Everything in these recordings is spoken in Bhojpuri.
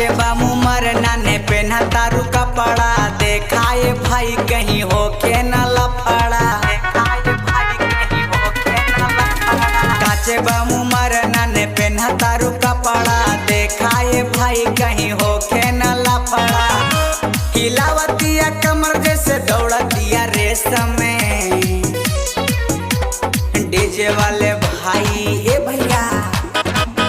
काचे बामू मरना ने पहना तारू कपड़ा देखाए भाई कहीं होके न लफड़ा। काचे बामू मरना ने पहना तारू कपड़ा देखाए भाई कहीं होके न लफड़ा। हिलावतिया कमर जैसे दौड़तिया रेस में। डीजे वाले भाई ए भैया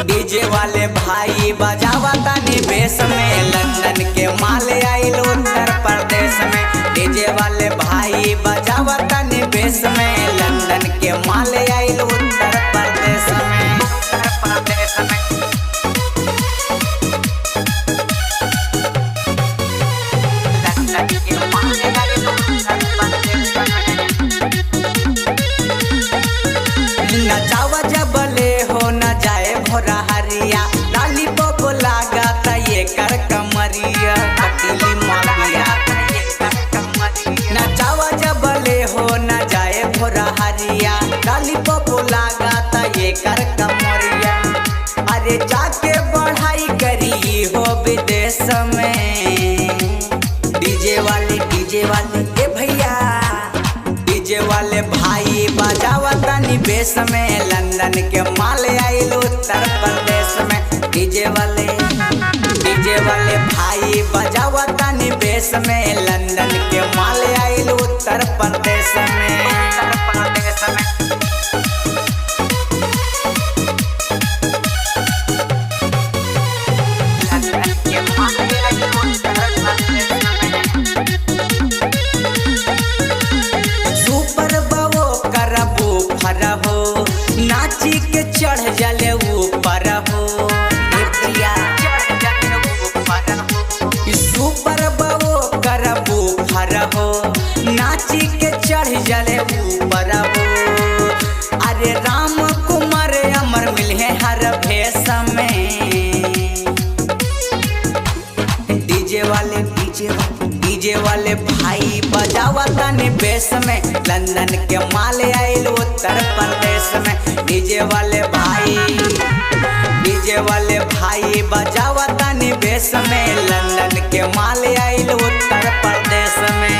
डीजे वाले भाई बजावा तानी बेस में। लंदन के माल आइल उत्तर प्रदेश में। डीजे वाले भाई बजावा तानी बेस में। लंदन के माल आइल उत्तर प्रदेश में। लंदन के माल आइल उत्तर प्रदेश में। नचावा जबले हो न जाए भोरा हरिया। लाली पॉप लागता ये कर कमरिया कटीली मारिया। नचावा जबले हो न जाए भोरा हरिया। लाली पॉप लागता ये कर कमरिया। अरे जाके पढ़ाई करी हो विदेश में। डीजे वाले ए भैया डीजे वाले भाई बजावा तानी बेस में। लंदन के माल आइल उत्तर प्रदेश में। डीजे वाले भाई बजावा तानी बेस में। लंदन के माल आइल उत्तर प्रदेश में। लंदन के माल आइल उत्तर प्रदेश में। सुपर बवो करबो फरहो नाची के चढ़ जले ऊपर हो। सुपर बवो करबो फरहो नाची के चढ़ जले ऊपर हो। अरे राम कुमार अमर मिले हर भेष में। डीजे वाले भाई बजावा तानी बेस में। लंदन के माल आइल उत्तर प्रदेश में। डीजे वाले भाई बजावा तानी बेस में। लंदन के माल आइल उत्तर प्रदेश में।